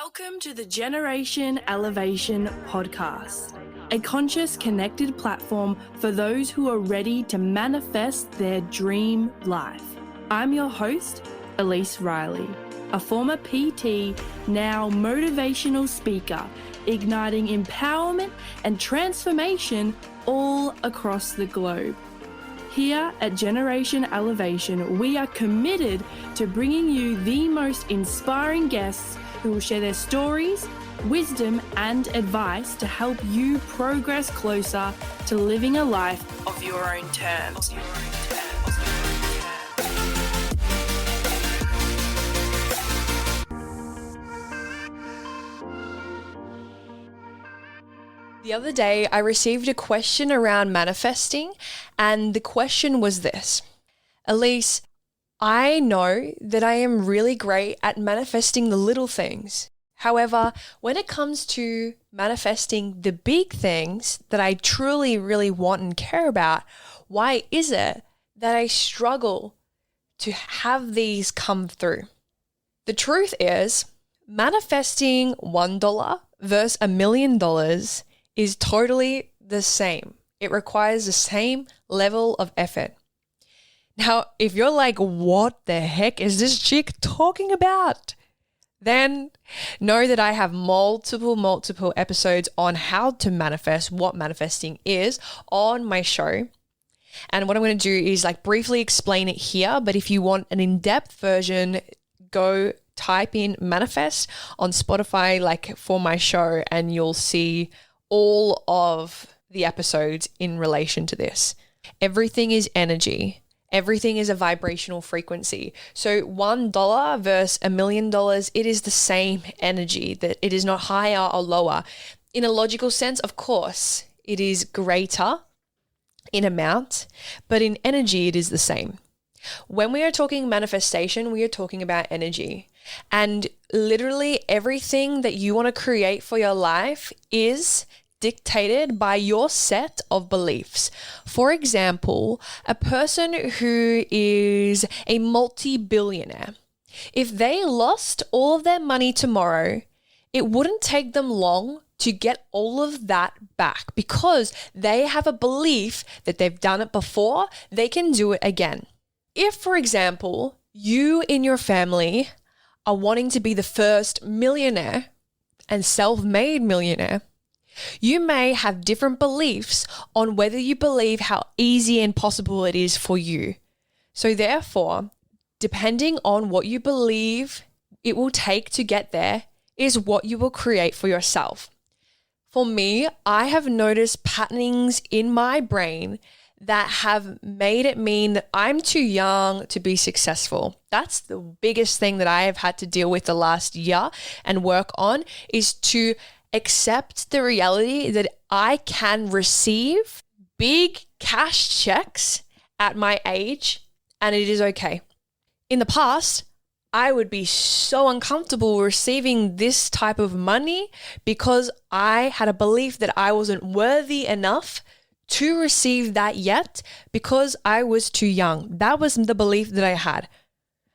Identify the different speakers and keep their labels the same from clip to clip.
Speaker 1: Welcome to the Generation Elevation podcast, a conscious, connected platform for those who are ready to manifest their dream life. I'm your host, Elise Riley, a former PT, now motivational speaker, igniting empowerment and transformation all across the globe. Here at Generation Elevation, we are committed to bringing you the most inspiring guests who will share their stories, wisdom, and advice to help you progress closer to living a life of your own terms.
Speaker 2: The other day, I received a question around manifesting, and the question was this: Elise, I know that I am really great at manifesting the little things. However, when it comes to manifesting the big things that I truly, really want and care about, why is it that I struggle to have these come through? The truth is, manifesting $1 versus $1 million is totally the same. It requires the same level of effort. Now, if you're like, what the heck is this chick talking about? Then know that I have multiple episodes on how to manifest, what manifesting is on my show. And what I'm going to do is briefly explain it here. But if you want an in-depth version, go type in manifest on Spotify, for my show, and you'll see all of the episodes in relation to this. Everything is energy. Everything is a vibrational frequency. So $1 versus $1 million, it is the same energy, that it is not higher or lower. In a logical sense, of course, it is greater in amount, but in energy, it is the same. When we are talking manifestation, we are talking about energy. And literally everything that you want to create for your life is dictated by your set of beliefs. For example, a person who is a multi-billionaire, if they lost all of their money tomorrow, it wouldn't take them long to get all of that back because they have a belief that they've done it before, they can do it again. If, for example, you in your family are wanting to be the first millionaire and self-made millionaire, you may have different beliefs on whether you believe how easy and possible it is for you. So therefore, depending on what you believe it will take to get there is what you will create for yourself. For me, I have noticed patternings in my brain that have made it mean that I'm too young to be successful. That's the biggest thing that I have had to deal with the last year and work on, is to accept the reality that I can receive big cash checks at my age and it is okay. In the past, I would be so uncomfortable receiving this type of money because I had a belief that I wasn't worthy enough to receive that yet because I was too young. That was the belief that I had.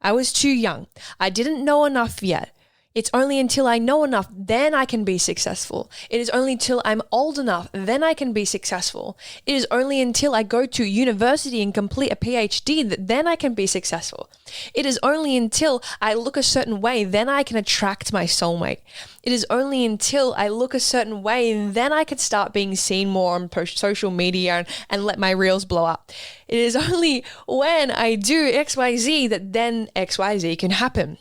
Speaker 2: I was too young. I didn't know enough yet. It's only until I know enough, then I can be successful. It is only until I'm old enough, then I can be successful. It is only until I go to university and complete a PhD that then I can be successful. It is only until I look a certain way, then I can attract my soulmate. It is only until I look a certain way, and then I can start being seen more on social media and let my reels blow up. It is only when I do XYZ that then XYZ can happen.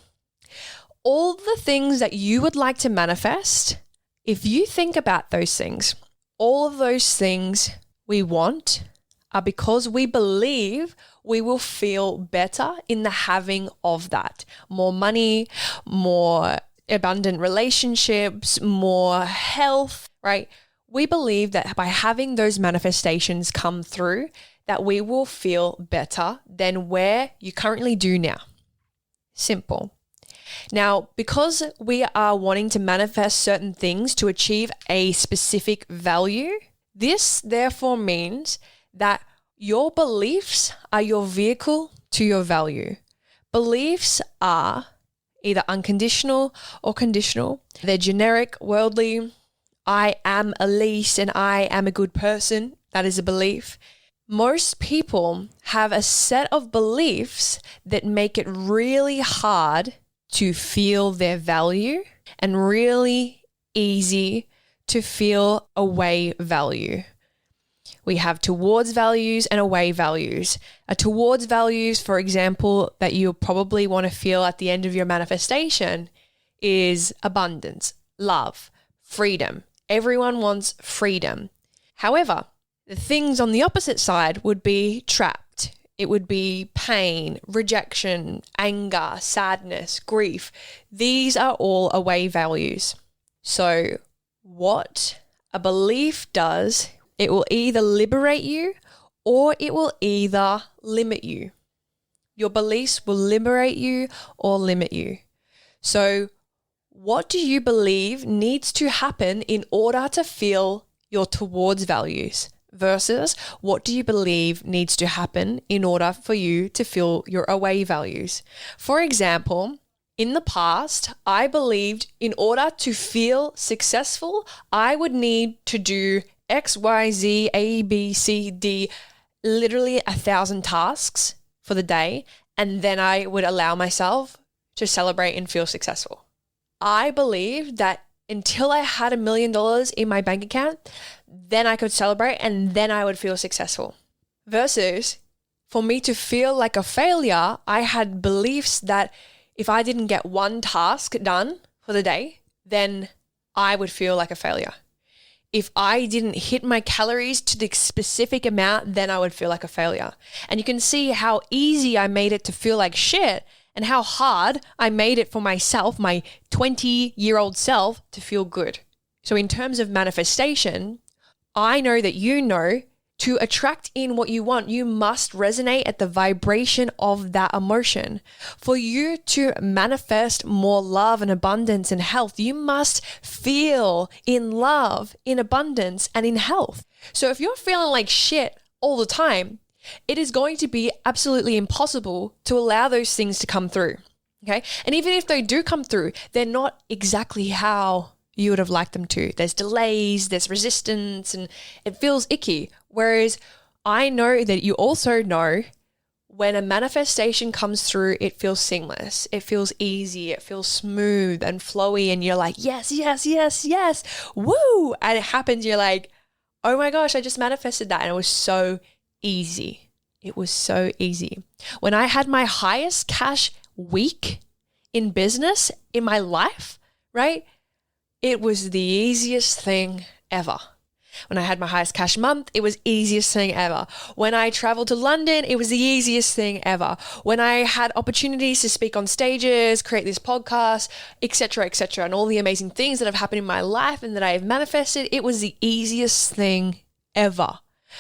Speaker 2: All the things that you would like to manifest, if you think about those things, all of those things we want are because we believe we will feel better in the having of that. More money, more abundant relationships, more health, right? We believe that by having those manifestations come through, that we will feel better than where you currently do now. Simple. Now, because we are wanting to manifest certain things to achieve a specific value, this therefore means that your beliefs are your vehicle to your value. Beliefs are either unconditional or conditional. They're generic, worldly. I am Elise and I am a good person. That is a belief. Most people have a set of beliefs that make it really hard to feel their value and really easy to feel away value. We have towards values and away values. A towards values, for example, that you'll probably want to feel at the end of your manifestation is abundance, love, freedom. Everyone wants freedom. However, the things on the opposite side would be trapped. It would be pain, rejection, anger, sadness, grief. These are all away values. So what a belief does, it will either liberate you or it will either limit you. Your beliefs will liberate you or limit you. So what do you believe needs to happen in order to feel your towards values versus what do you believe needs to happen in order for you to feel your away values? For example, in the past, I believed in order to feel successful, I would need to do X, Y, Z, A, B, C, D, literally 1,000 tasks for the day, and then I would allow myself to celebrate and feel successful. I believed that until I had $1 million in my bank account, then I could celebrate and then I would feel successful. Versus for me to feel like a failure, I had beliefs that if I didn't get one task done for the day, then I would feel like a failure. If I didn't hit my calories to the specific amount, then I would feel like a failure. And you can see how easy I made it to feel like shit and how hard I made it for myself, my 20-year-old self, to feel good. So in terms of manifestation, I know that you know to attract in what you want, you must resonate at the vibration of that emotion. For you to manifest more love and abundance and health, you must feel in love, in abundance, and in health. So if you're feeling like shit all the time, it is going to be absolutely impossible to allow those things to come through, okay? And even if they do come through, they're not exactly how you would have liked them to. There's delays, there's resistance, and it feels icky. Whereas I know that you also know when a manifestation comes through, it feels seamless. It feels easy. It feels smooth and flowy. And you're like, yes, yes, yes, yes. Woo. And it happens. You're like, oh my gosh, I just manifested that. And it was so easy. It was so easy. When I had my highest cash week in business in my life, right? It was the easiest thing ever. When I had my highest cash month, it was easiest thing ever. When I traveled to London, it was the easiest thing ever. When I had opportunities to speak on stages, create this podcast, etc., and all the amazing things that have happened in my life and that I have manifested, it was the easiest thing ever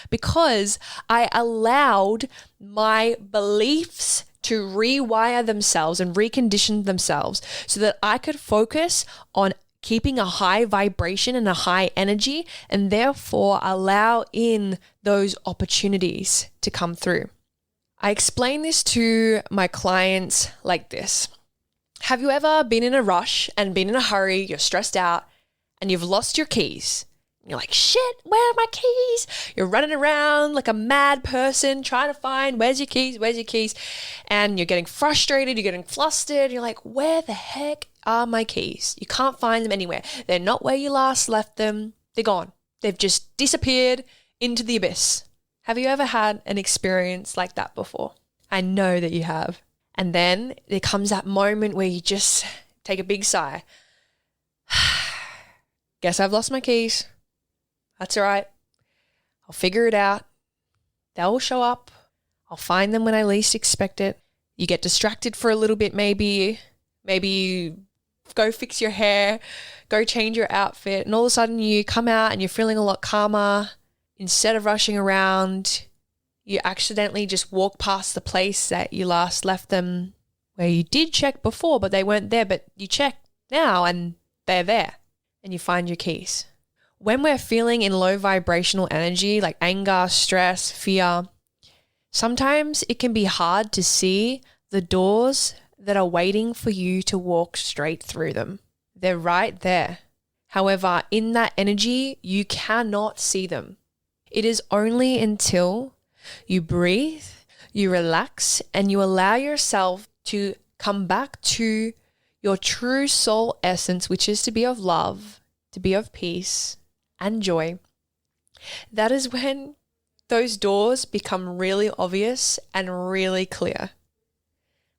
Speaker 2: because I allowed my beliefs to rewire themselves and recondition themselves so that I could focus on keeping a high vibration and a high energy and therefore allow in those opportunities to come through. I explain this to my clients like this. Have you ever been in a rush and been in a hurry, you're stressed out and you've lost your keys? You're like, shit, where are my keys? You're running around like a mad person trying to find, where's your keys? And you're getting frustrated, you're getting flustered. You're like, where the heck are my keys? You can't find them anywhere. They're not where you last left them. They're gone. They've just disappeared into the abyss. Have you ever had an experience like that before? I know that you have. And then there comes that moment where you just take a big sigh. Guess I've lost my keys. That's all right. I'll figure it out. They'll show up. I'll find them when I least expect it. You get distracted for a little bit maybe. Maybe you go fix your hair, go change your outfit, and all of a sudden you come out and you're feeling a lot calmer. Instead of rushing around, you accidentally just walk past the place that you last left them where you did check before, but they weren't there, but you check now and they're there and you find your keys. When we're feeling in low vibrational energy like anger, stress, fear, sometimes it can be hard to see the doors that are waiting for you to walk straight through them. They're right there. However, in that energy, you cannot see them. It is only until you breathe, you relax, and you allow yourself to come back to your true soul essence, which is to be of love, to be of peace and joy. That is when those doors become really obvious and really clear.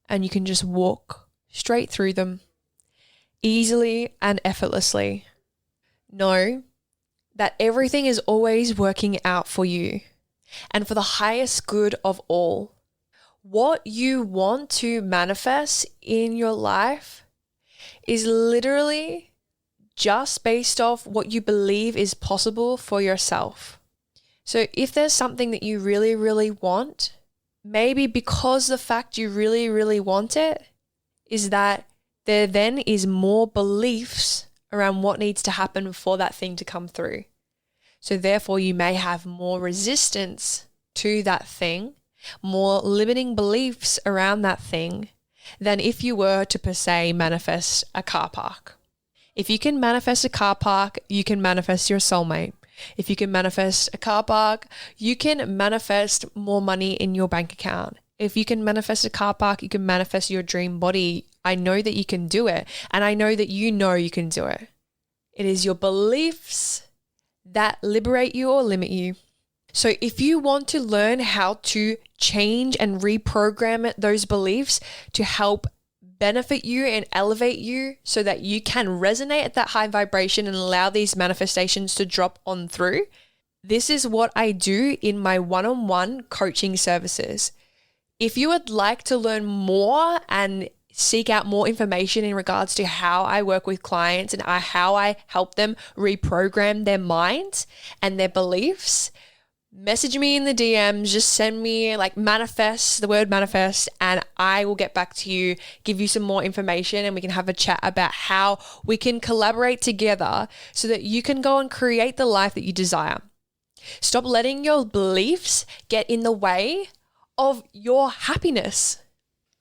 Speaker 2: And you can just walk straight through them easily and effortlessly. Know that everything is always working out for you and for the highest good of all. What you want to manifest in your life is literally just based off what you believe is possible for yourself. So if there's something that you really, really want, maybe because the fact you really, really want it is that there then is more beliefs around what needs to happen for that thing to come through. So therefore you may have more resistance to that thing, more limiting beliefs around that thing than if you were to per se manifest a car park. If you can manifest a car park, you can manifest your soulmate. If you can manifest a car park, you can manifest more money in your bank account. If you can manifest a car park, you can manifest your dream body. I know that you can do it, and I know that you can do it. It is your beliefs that liberate you or limit you. So if you want to learn how to change and reprogram those beliefs to help benefit you and elevate you so that you can resonate at that high vibration and allow these manifestations to drop on through, this is what I do in my one-on-one coaching services. If you would like to learn more and seek out more information in regards to how I work with clients and how I help them reprogram their minds and their beliefs, message me in the DMs, just send me the word manifest, and I will get back to you, give you some more information, and we can have a chat about how we can collaborate together so that you can go and create the life that you desire. Stop letting your beliefs get in the way of your happiness,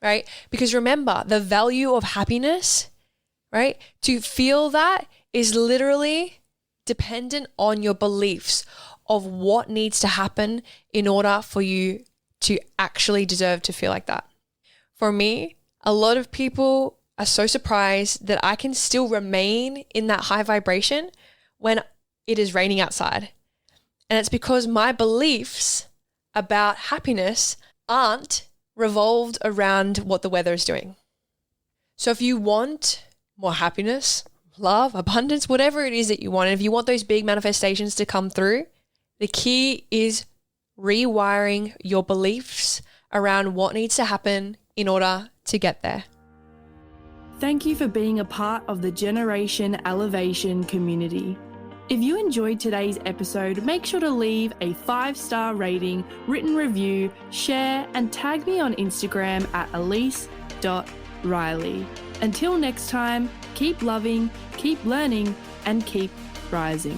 Speaker 2: right? Because remember, the value of happiness, right? To feel that is literally dependent on your beliefs of what needs to happen in order for you to actually deserve to feel like that. For me, a lot of people are so surprised that I can still remain in that high vibration when it is raining outside. And it's because my beliefs about happiness aren't revolved around what the weather is doing. So if you want more happiness, love, abundance, whatever it is that you want, and if you want those big manifestations to come through, the key is rewiring your beliefs around what needs to happen in order to get there.
Speaker 1: Thank you for being a part of the Generation Elevation community. If you enjoyed today's episode, make sure to leave a 5-star rating, written review, share, and tag me on Instagram at elise.riley. Until next time, keep loving, keep learning, and keep rising.